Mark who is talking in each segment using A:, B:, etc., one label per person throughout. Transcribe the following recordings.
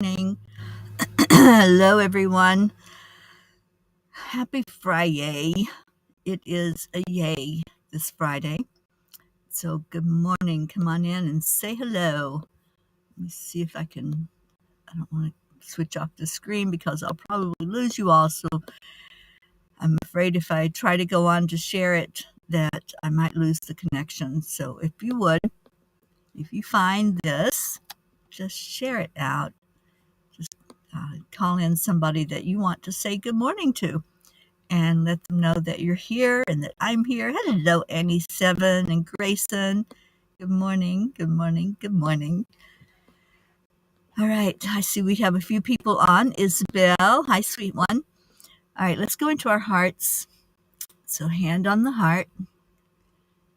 A: Morning. Hello, everyone. Happy Friday. It is a yay this Friday. So, good morning. Come on in and say hello. Let me see if I don't want to switch off the screen because I'll probably lose you all. So, I'm afraid if I try to go on to share it, that I might lose the connection. So, if you find this, just share it out. Just call in somebody that you want to say good morning to, and let them know that you're here and that I'm here. Hello, Annie7 and Grayson. Good morning, good morning, good morning. All right, I see we have a few people on. Isabel, hi, sweet one. All right, let's go into our hearts. So, hand on the heart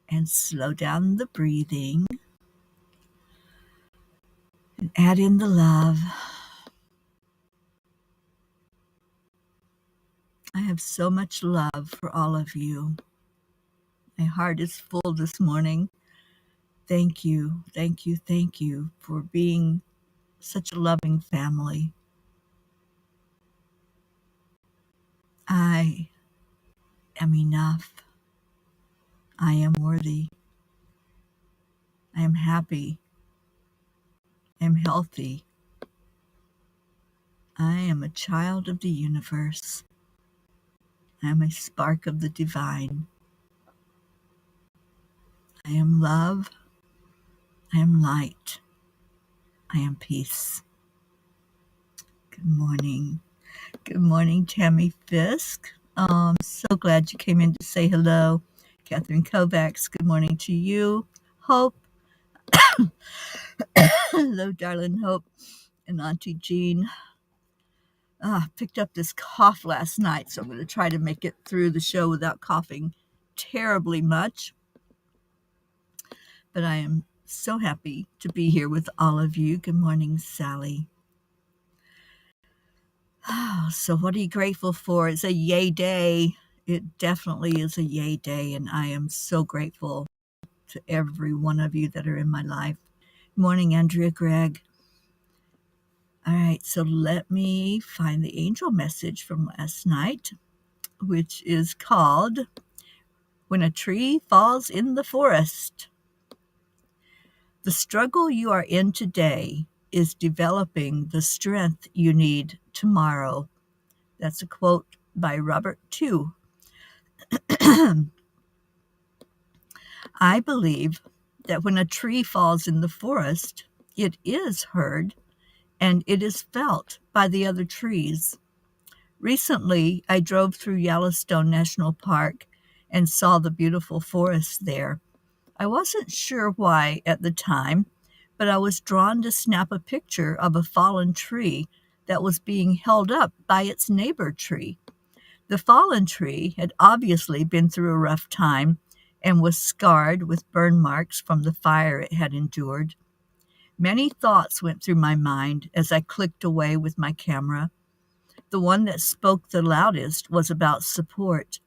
A: and slow down the breathing and add in the love. I have so much love for all of you. My heart is full this morning. Thank you, thank you, thank you for being such a loving family. I am enough. I am worthy. I am happy. I am healthy. I am a child of the universe. I am a spark of the divine. I am love. I am light. I am peace. Good morning. Good morning, Tammy Fisk. I'm so glad you came in to say hello. Catherine Kovacs, good morning to you. Hope. Hello, darling Hope. And Auntie Jean. Picked up this cough last night, so I'm going to try to make it through the show without coughing terribly much. But I am so happy to be here with all of you. Good morning, Sally. So what are you grateful for? It's a yay day. It definitely is a yay day, and I am so grateful to every one of you that are in my life. Good morning, Andrea Gregg. All right, so let me find the angel message from last night, which is called When a Tree Falls in the Forest. The struggle you are in today is developing the strength you need tomorrow. That's a quote by Robert Tew. I believe that when a tree falls in the forest, it is heard and it is felt by the other trees. Recently, I drove through Yellowstone National Park and saw the beautiful forest there. I wasn't sure why at the time, but I was drawn to snap a picture of a fallen tree that was being held up by its neighbor tree. The fallen tree had obviously been through a rough time and was scarred with burn marks from the fire it had endured. Many thoughts went through my mind as I clicked away with my camera. The one that spoke the loudest was about support.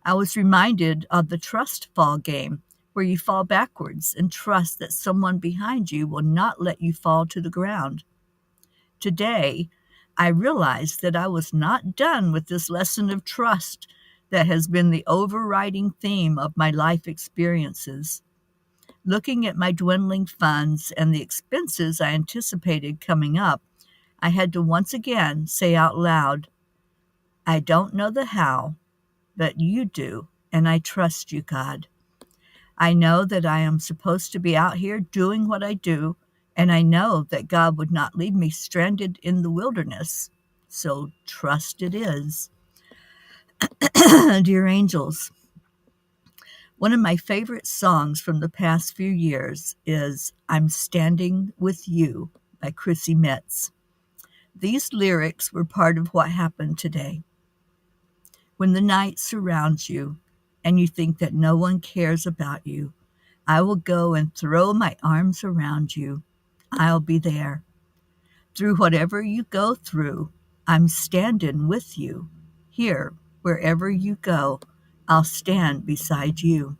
A: I was reminded of the trust fall game, where you fall backwards and trust that someone behind you will not let you fall to the ground. Today, I realized that I was not done with this lesson of trust that has been the overriding theme of my life experiences. Looking at my dwindling funds and the expenses I anticipated coming up, I had to once again say out loud, I don't know the how, but you do, and I trust you, God. I know that I am supposed to be out here doing what I do, and I know that God would not leave me stranded in the wilderness. So trust it is. Dear angels, one of my favorite songs from the past few years is I'm Standing With You by Chrissy Metz. These lyrics were part of what happened today. When the night surrounds you and you think that no one cares about you, I will go and throw my arms around you. I'll be there. Through whatever you go through, I'm standing with you. Here, wherever you go, I'll stand beside you.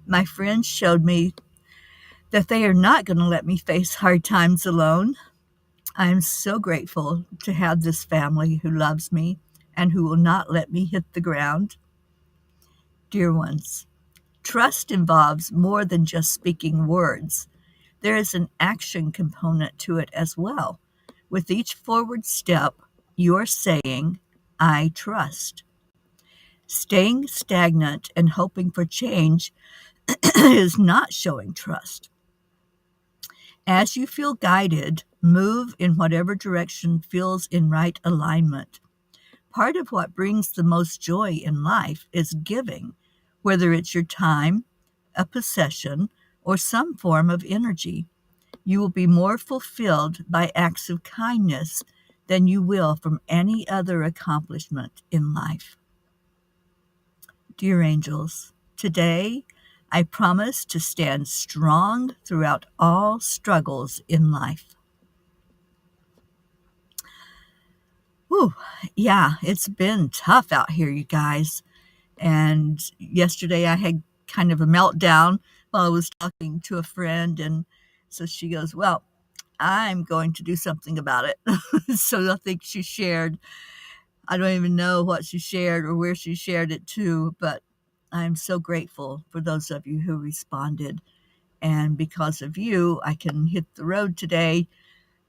A: My friends showed me that they are not going to let me face hard times alone. I'm so grateful to have this family who loves me and who will not let me hit the ground. Dear ones, trust involves more than just speaking words. There is an action component to it as well. With each forward step, you're saying, I trust. Staying stagnant and hoping for change is not showing trust. As you feel guided, move in whatever direction feels in right alignment. Part of what brings the most joy in life is giving, whether it's your time, a possession, or some form of energy. You will be more fulfilled by acts of kindness than you will from any other accomplishment in life. Dear angels, today I promise to stand strong throughout all struggles in life. Whew, yeah, it's been tough out here, you guys. And yesterday I had kind of a meltdown while I was talking to a friend. And so she goes, well, I'm going to do something about it. So I think she shared, I don't even know what she shared or where she shared it to, but I'm so grateful for those of you who responded. And because of you, I can hit the road today,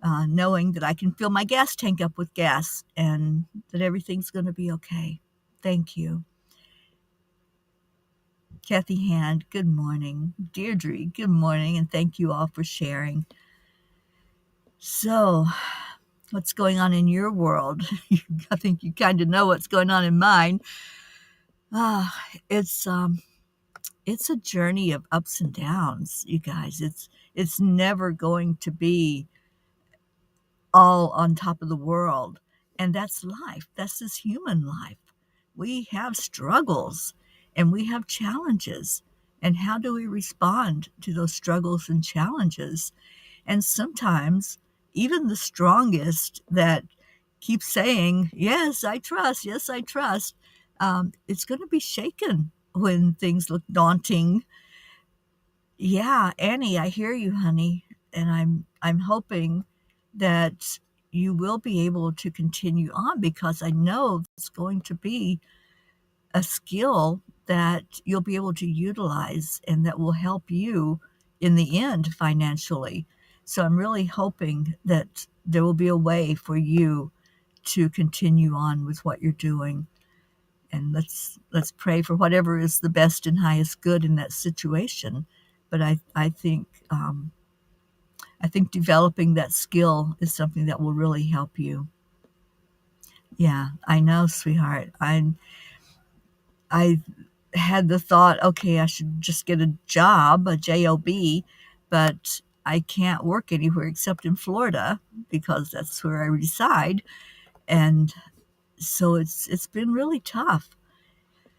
A: knowing that I can fill my gas tank up with gas and that everything's going to be okay. Thank you. Kathy Hand, good morning. Deirdre, good morning, and thank you all for sharing. So, what's going on in your world? I think you kind of know what's going on in mine. It's a journey of ups and downs, you guys. It's never going to be all on top of the world, and that's life. That's this human life. We have struggles and we have challenges. And how do we respond to those struggles and challenges? And sometimes even the strongest that keep saying, yes, I trust, it's going to be shaken when things look daunting. Yeah, Annie, I hear you, honey. And I'm hoping that you will be able to continue on, because I know it's going to be a skill that you'll be able to utilize and that will help you in the end financially. So I'm really hoping that there will be a way for you to continue on with what you're doing. And let's pray for whatever is the best and highest good in that situation. But I think developing that skill is something that will really help you. Yeah, I know, sweetheart. I had the thought, okay, I should just get a job, a job, but I can't work anywhere except in Florida because that's where I reside. And so it's been really tough.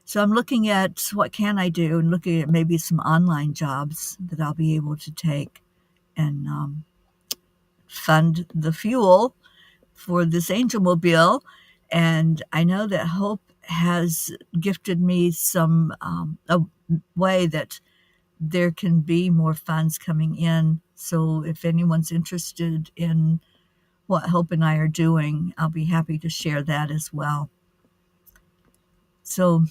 A: So I'm looking at what can I do and looking at maybe some online jobs that I'll be able to take and fund the fuel for this angel mobile. And I know that Hope has gifted me some a way that there can be more funds coming in. So if anyone's interested in what Hope and I are doing, I'll be happy to share that as well. So,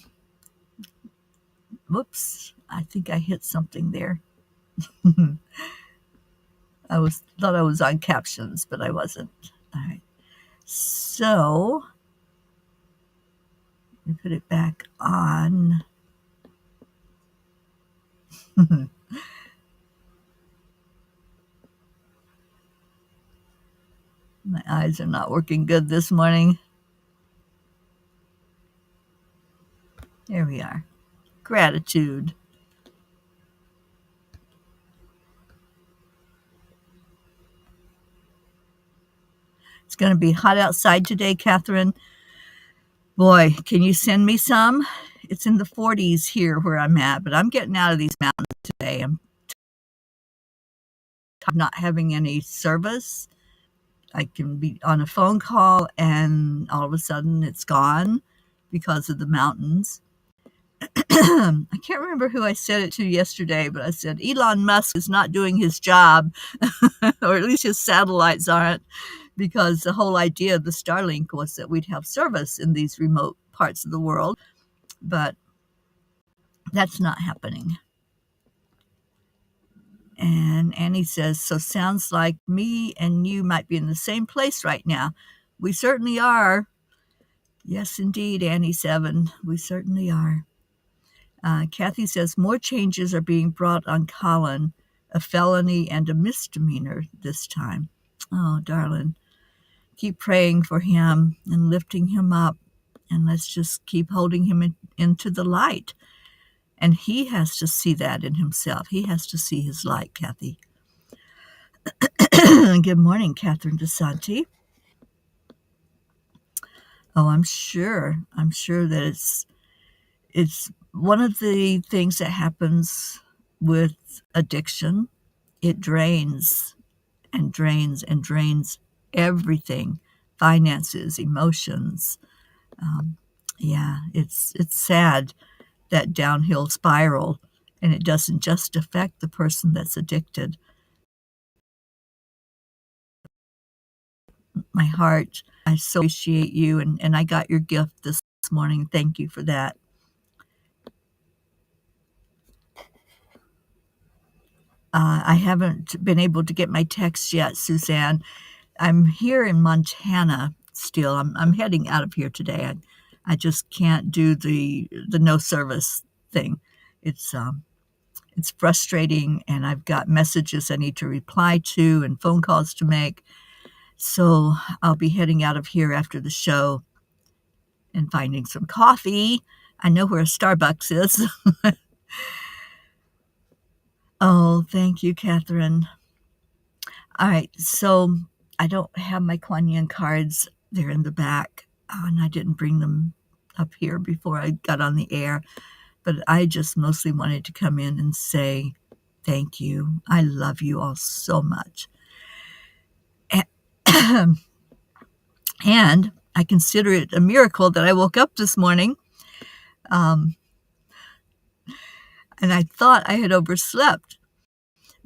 A: whoops, I think I hit something there. Thought I was on captions, but I wasn't. All right. So, let me put it back on. My eyes are not working good this morning. There we are. Gratitude. It's going to be hot outside today, Catherine. Boy, can you send me some? It's in the 40s here where I'm at, but I'm getting out of these mountains today. I'm not having any service. I can be on a phone call and all of a sudden it's gone because of the mountains. I can't remember who I said it to yesterday, but I said Elon Musk is not doing his job, or at least his satellites aren't, because the whole idea of the Starlink was that we'd have service in these remote parts of the world, but that's not happening. And Annie says, so sounds like me and you might be in the same place right now. We certainly are. Yes, indeed, Annie 7. We certainly are. Kathy says, more changes are being brought on Colin, a felony and a misdemeanor this time. Oh, darling. Keep praying for him and lifting him up. And let's just keep holding him into the light. And he has to see that in himself. He has to see his light, Kathy. Good morning, Catherine DeSanti. Oh, I'm sure that it's one of the things that happens with addiction. It drains and drains and drains everything, finances, emotions. Yeah, it's sad, that downhill spiral, and it doesn't just affect the person that's addicted. My heart, I so appreciate you, and I got your gift this morning. Thank you for that. I haven't been able to get my text yet, Suzanne. I'm here in Montana still. I'm heading out of here today. I just can't do the no service thing. It's frustrating, and I've got messages I need to reply to and phone calls to make. So I'll be heading out of here after the show and finding some coffee. I know where a Starbucks is. Oh, thank you, Catherine. All right, so I don't have my Kuan Yin cards. They're in the back, and I didn't bring them up here before I got on the air. But I just mostly wanted to come in and say thank you. I love you all so much. And I consider it a miracle that I woke up this morning. And I thought I had overslept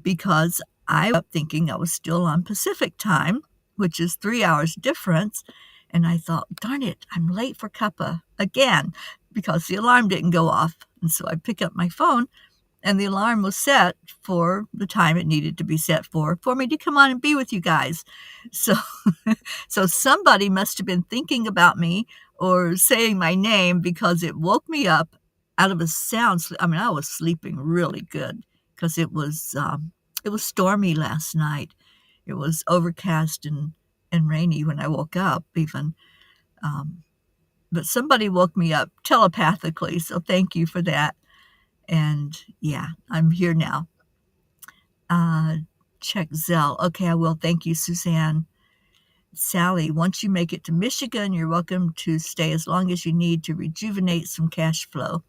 A: because I was up thinking I was still on Pacific time, which is 3 hours difference. And I thought, darn it, I'm late for Cuppa again because the alarm didn't go off. And so I pick up my phone, and the alarm was set for the time it needed to be set for me to come on and be with you guys. So, so somebody must have been thinking about me or saying my name, because it woke me up out of a sound sleep. I mean, I was sleeping really good because it was stormy last night. It was overcast and rainy when I woke up even. But somebody woke me up telepathically, so thank you for that. And yeah, I'm here now. Check Zelle. Okay, I will. Thank you, Suzanne. Sally, once you make it to Michigan, you're welcome to stay as long as you need to rejuvenate some cash flow.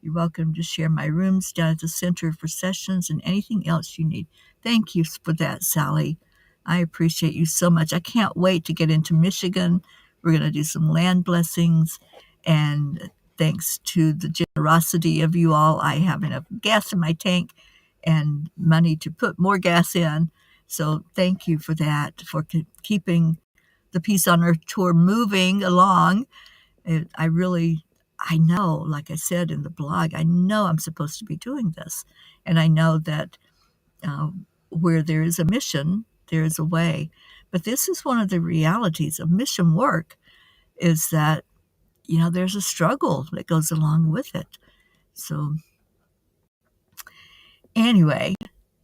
A: You're welcome to share my rooms down at the center for sessions and anything else you need. Thank you for that, Sally. I appreciate you so much. I can't wait to get into Michigan. We're going to do some land blessings, and thanks to the generosity of you all, I have enough gas in my tank and money to put more gas in. So thank you for that, for keeping the Peace on Earth tour moving along. I know, like I said in the blog, I know I'm supposed to be doing this. And I know that where there is a mission, there is a way. But this is one of the realities of mission work, is that, there's a struggle that goes along with it. So anyway,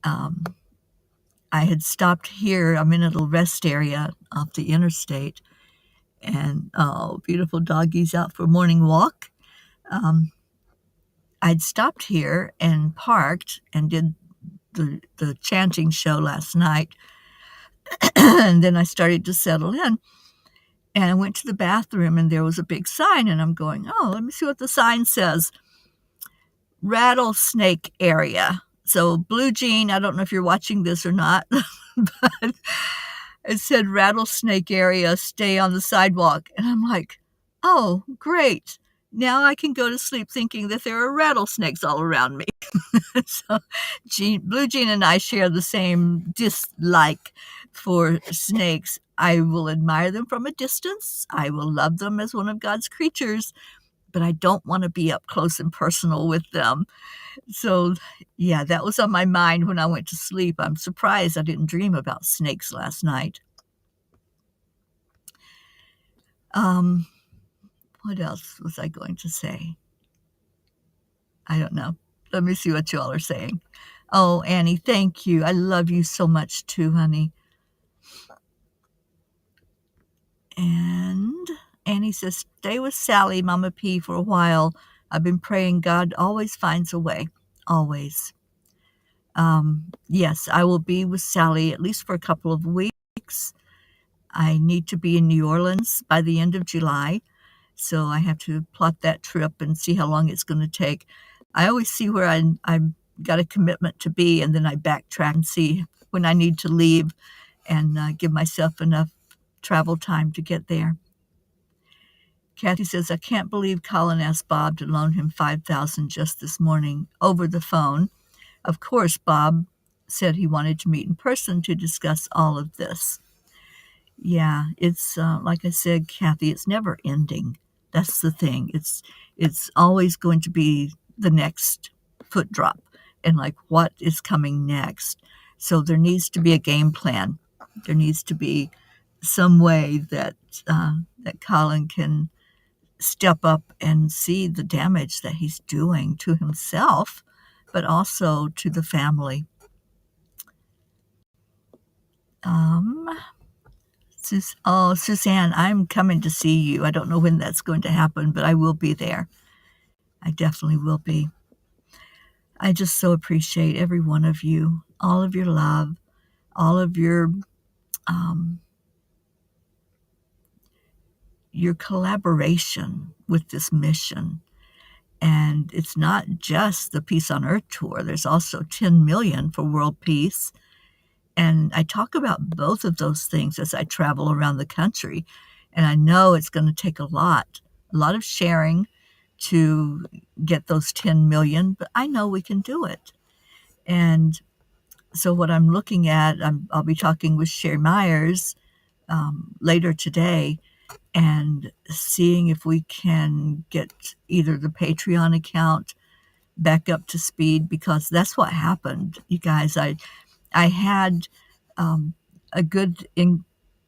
A: I had stopped here. I'm in a little rest area off the interstate, and beautiful doggies out for a morning walk. I'd stopped here and parked and did the chanting show last night. And then I started to settle in, and I went to the bathroom, and there was a big sign, and I'm going, oh, let me see what the sign says. Rattlesnake area. So Blue Jean, I don't know if you're watching this or not, but it said rattlesnake area, stay on the sidewalk. And I'm like, oh, great. Now I can go to sleep thinking that there are rattlesnakes all around me. So Blue Jean and I share the same dislike for snakes. I will admire them from a distance. I will love them as one of God's creatures, but I don't want to be up close and personal with them. So, yeah, that was on my mind when I went to sleep. I'm surprised I didn't dream about snakes last night. Um, what else was I going to say? I don't know. Let me see what you all are saying. Oh, Annie, thank you. I love you so much too, honey. And Annie says, stay with Sally, Mama P, for a while. I've been praying God always finds a way. Always. Yes, I will be with Sally at least for a couple of weeks. I need to be in New Orleans by the end of July, so I have to plot that trip and see how long it's going to take. I always see where I've got a commitment to be, and then I backtrack and see when I need to leave and give myself enough travel time to get there. Kathy says, I can't believe Colin asked Bob to loan him $5,000 just this morning over the phone. Of course, Bob said he wanted to meet in person to discuss all of this. Yeah, it's like I said, Kathy, it's never ending. That's the thing. It's always going to be the next foot drop and like what is coming next. So there needs to be a game plan. There needs to be some way that that Colin can step up and see the damage that he's doing to himself, but also to the family. Um, Suzanne, I'm coming to see you. I don't know when that's going to happen, but I will be there. I definitely will be. I just so appreciate every one of you, all of your love, all of um, your collaboration with this mission. And it's not just the Peace on Earth tour. There's also 10 million for world peace. And I talk about both of those things as I travel around the country. And I know it's going to take a lot of sharing to get those 10 million, but I know we can do it. And so what I'm looking at, I'll be talking with Sherry Myers later today and seeing if we can get either the Patreon account back up to speed, because that's what happened, you guys. I had a good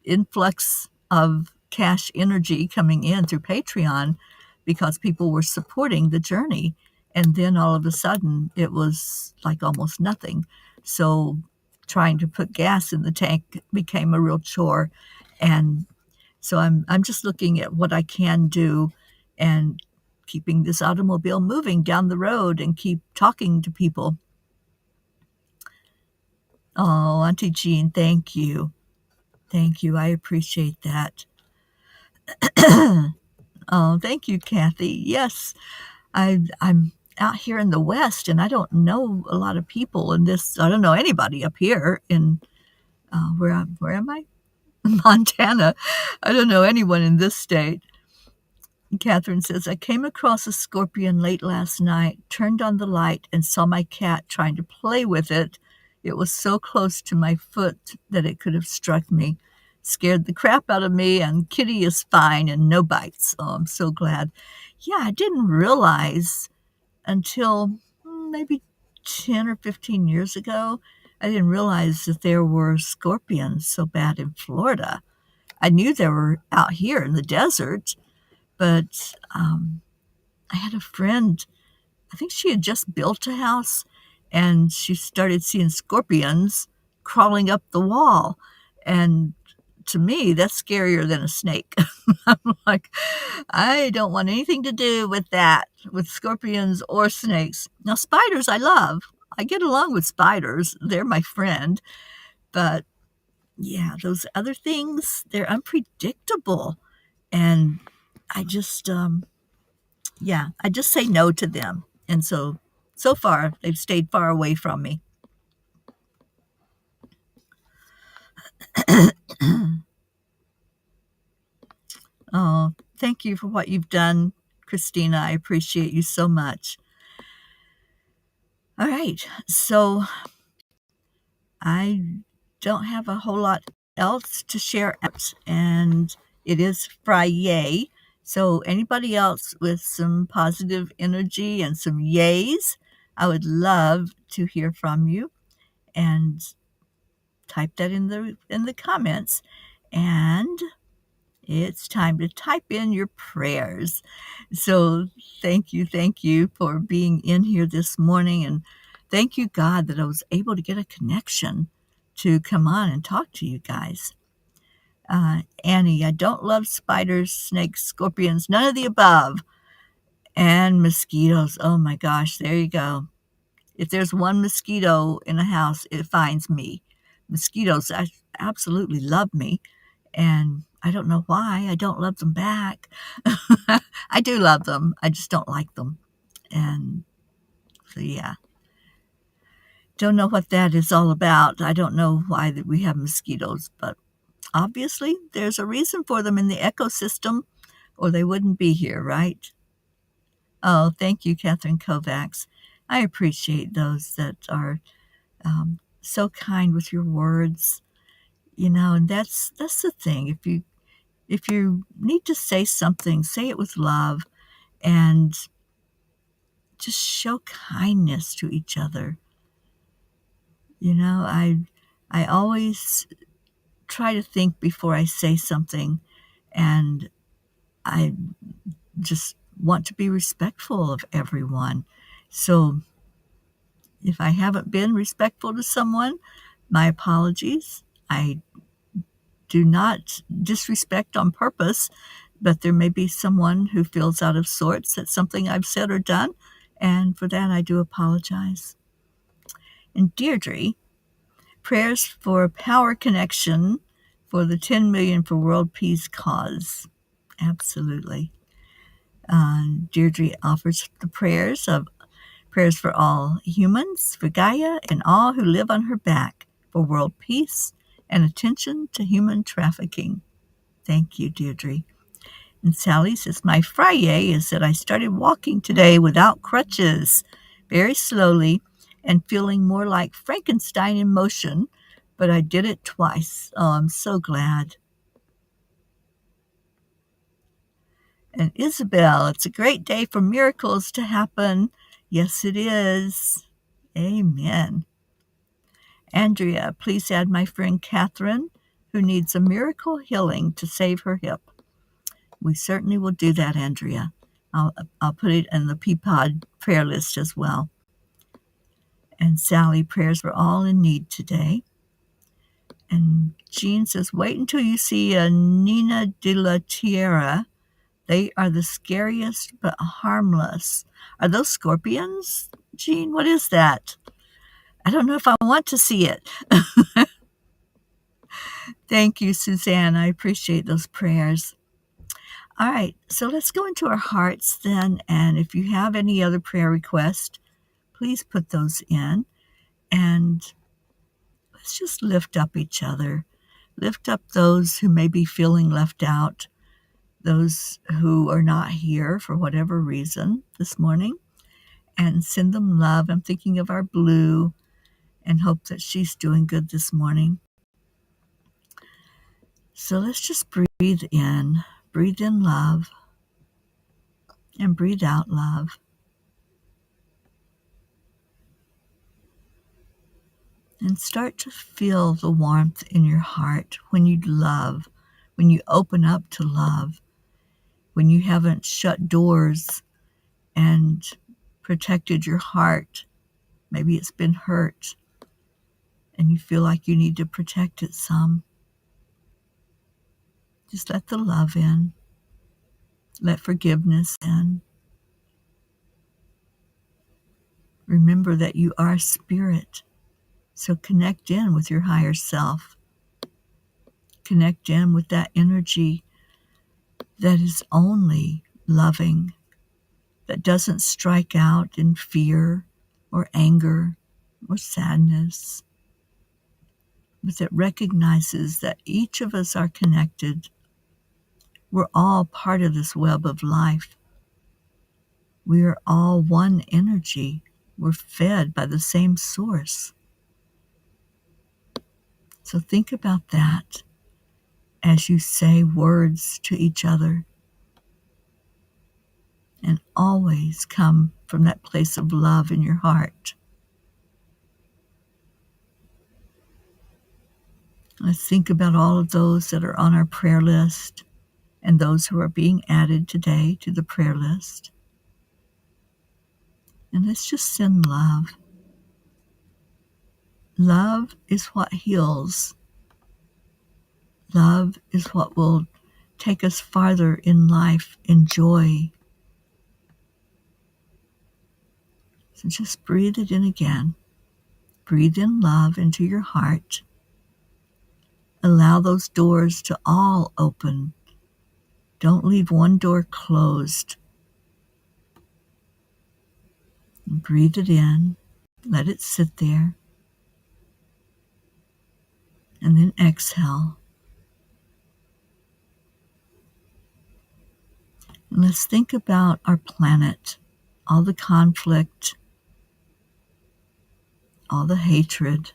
A: influx of cash energy coming in through Patreon because people were supporting the journey. And then all of a sudden, it was like almost nothing. So trying to put gas in the tank became a real chore. And so I'm just looking at what I can do and keeping this automobile moving down the road and keep talking to people. Oh, Auntie Jean, thank you. Thank you. I appreciate that. Oh, thank you, Kathy. Yes, I'm out here in the West, and I don't know a lot of people in this. I don't know anybody up here in where am I? Montana. I don't know anyone in this state. Catherine says, I came across a scorpion late last night, turned on the light, and saw my cat trying to play with it. It was so close to my foot that it could have struck me. Scared the crap out of me, and Kitty is fine and no bites. Oh, I'm so glad. Yeah, I didn't realize until maybe 10 or 15 years ago, I didn't realize that there were scorpions so bad in Florida. I knew they were out here in the desert, but I had a friend, I think she had just built a house, and she started seeing scorpions crawling up the wall. And to me, that's scarier than a snake. I'm like, I don't want anything to do with that, with scorpions or snakes. Now, spiders I love. I get along with spiders. They're my friend. But yeah, those other things, they're unpredictable. And I just, I just say no to them. And so far, they've stayed far away from me. Oh, thank you for what you've done, Christina. I appreciate you so much. All right, so I don't have a whole lot else to share out, and it is Friday. So anybody else with some positive energy and some yays, I would love to hear from you, and type that in the comments. And it's time to type in your prayers. So thank you for being in here this morning, and thank you, God, that I was able to get a connection to come on and talk to you guys. Annie, I don't love spiders, snakes, scorpions, none of the above. And mosquitoes. Oh my gosh, there you go. If there's one mosquito in a house, it finds me. Mosquitoes absolutely love me. And I don't know why I don't love them back. I do love them. I just don't like them. And so, yeah. Don't know what that is all about. I don't know why that we have mosquitoes, but obviously there's a reason for them in the ecosystem, or they wouldn't be here, right? Oh, thank you, Catherine Kovacs. I appreciate those that are so kind with your words, and that's the thing. If you need to say something, say it with love, and just show kindness to each other. I always try to think before I say something, and I just want to be respectful of everyone. So if I haven't been respectful to someone, my apologies. I do not disrespect on purpose, but there may be someone who feels out of sorts at something I've said or done, and for that I do apologize. And Deirdre, prayers for power connection for the 10 million for world peace cause. Absolutely. Deirdre offers the prayers for all humans, for Gaia, and all who live on her back, for world peace and attention to human trafficking. Thank you, Deirdre. And Sally says, my Friday is that I started walking today without crutches, very slowly, and feeling more like Frankenstein in motion, but I did it twice. Oh, I'm so glad. And Isabel, it's a great day for miracles to happen. Yes, it is. Amen. Andrea, please add my friend Catherine, who needs a miracle healing to save her hip. We certainly will do that, Andrea. I'll put it in the Peapod prayer list as well. And Sally, prayers for all in need today. And Jean says, wait until you see a Nina de la Tierra. They are the scariest but harmless. Are those scorpions, Jean? What is that? I don't know if I want to see it. Thank you, Suzanne. I appreciate those prayers. All right, so let's go into our hearts then. And if you have any other prayer requests, please put those in. And let's just lift up each other. Lift up those who may be feeling left out, those who are not here for whatever reason this morning, and send them love. I'm thinking of our Blue and hope that she's doing good this morning. So let's just breathe in love, and breathe out love. And start to feel the warmth in your heart when you love, when you open up to love, when you haven't shut doors and protected your heart. Maybe it's been hurt and you feel like you need to protect it some. Just let the love in. Let forgiveness in. Remember that you are spirit. So connect in with your higher self. Connect in with that energy that is only loving, that doesn't strike out in fear or anger or sadness, but that recognizes that each of us are connected. We're all part of this web of life. We are all one energy. We're fed by the same source. So think about that as you say words to each other, and always come from that place of love in your heart. Let's think about all of those that are on our prayer list and those who are being added today to the prayer list. And let's just send love. Love is what heals. Love is what will take us farther in life, in joy. So just breathe it in again. Breathe in love into your heart. Allow those doors to all open. Don't leave one door closed. And breathe it in. Let it sit there. And then exhale. And let's think about our planet, all the conflict, all the hatred,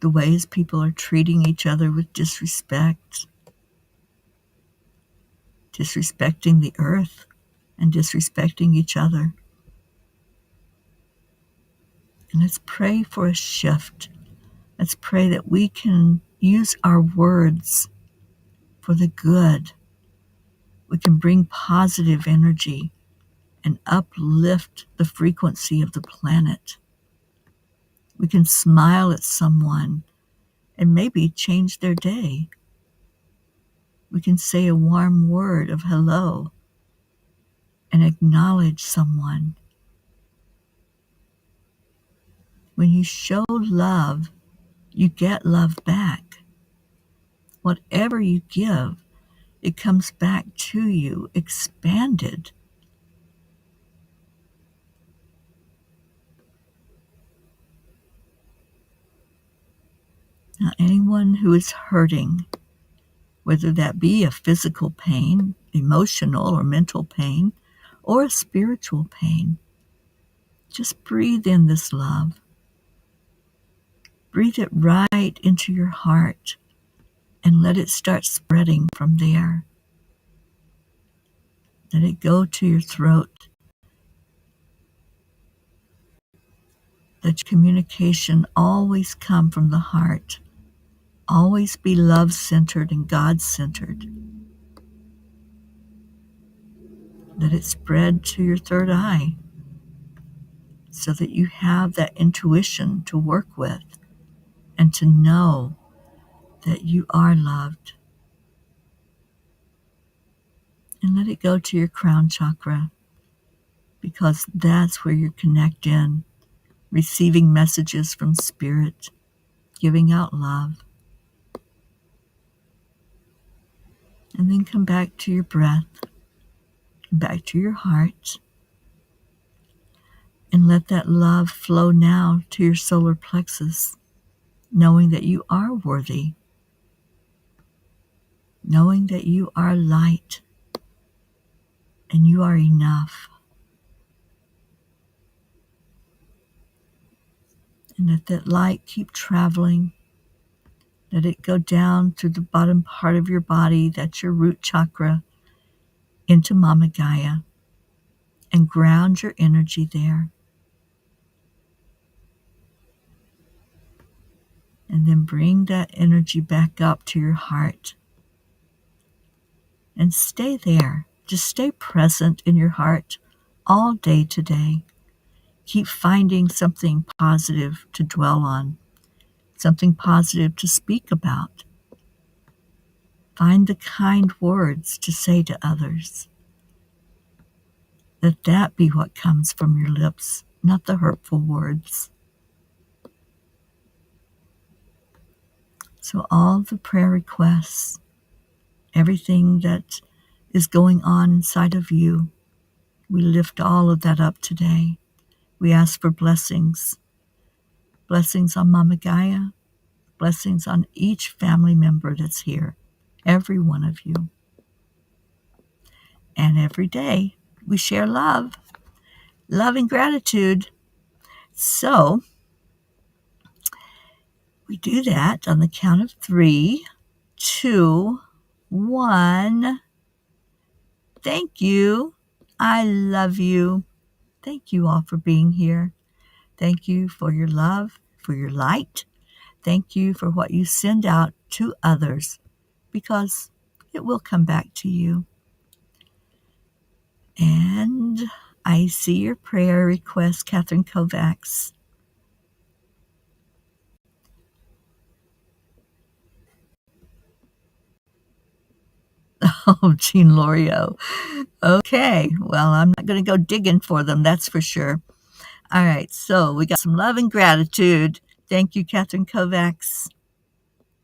A: the ways people are treating each other with disrespect, disrespecting the earth and disrespecting each other. And let's pray for a shift. Let's pray that we can use our words for the good. We can bring positive energy and uplift the frequency of the planet. We can smile at someone and maybe change their day. We can say a warm word of hello and acknowledge someone. When you show love, you get love back. Whatever you give, it comes back to you expanded. Now, anyone who is hurting, whether that be a physical pain, emotional or mental pain, or a spiritual pain, just breathe in this love. Breathe it right into your heart and let it start spreading from there. Let it go to your throat. Let communication always come from the heart. Always be love-centered and God-centered. Let it spread to your third eye so that you have that intuition to work with and to know that you are loved. And let it go to your crown chakra, because that's where you connect in, receiving messages from Spirit, giving out love. And then come back to your breath, back to your heart, and let that love flow now to your solar plexus, knowing that you are worthy, knowing that you are light and you are enough. And let that light keep traveling. Let it go down through the bottom part of your body, that's your root chakra, into Mama Gaia, and ground your energy there. And then bring that energy back up to your heart. And stay there. Just stay present in your heart all day today. Keep finding something positive to dwell on, something positive to speak about. Find the kind words to say to others. Let that be what comes from your lips, not the hurtful words. So all the prayer requests, everything that is going on inside of you, we lift all of that up today. We ask for blessings. Blessings on Mama Gaia, blessings on each family member that's here, every one of you. And every day we share love and gratitude. So We do that on the count of 3, 2, 1. Thank you. I love you. Thank you all for being here. Thank you for your love, for your light. Thank you for what you send out to others, because it will come back to you. And I see your prayer request, Catherine Kovacs. Oh, Jean Lorio. Okay, well, I'm not going to go digging for them, that's for sure. All right, so we got some love and gratitude. Thank you, Catherine Kovacs.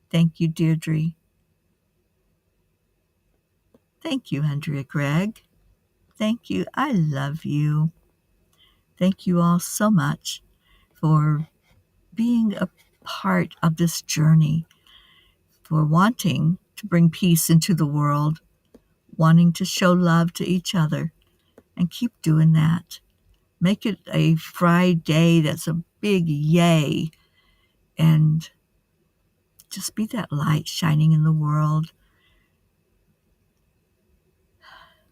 A: Thank you, Deirdre. Thank you, Andrea Gregg. Thank you. I love you. Thank you all so much for being a part of this journey, for wanting to bring peace into the world, wanting to show love to each other, and keep doing that. Make it a Friday that's a big yay, and just be that light shining in the world.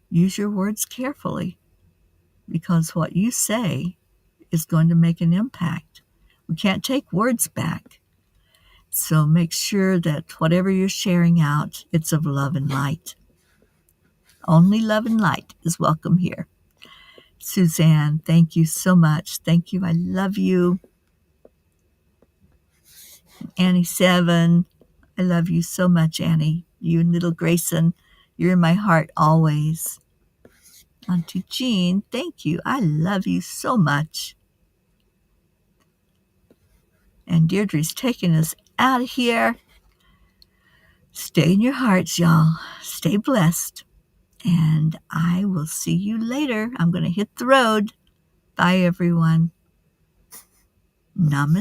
A: Use your words carefully, because what you say is going to make an impact. We can't take words back. So make sure that whatever you're sharing out, it's of love and light. Only love and light is welcome here. Suzanne, thank you so much. Thank you. I love you. Annie Seven, I love you so much, Annie. You and little Grayson, you're in my heart always. Auntie Jean, thank you. I love you so much. And Deirdre's taking us out of here. Stay in your hearts, y'all. Stay blessed. And I will see you later. I'm going to hit the road. Bye, everyone. Namaste.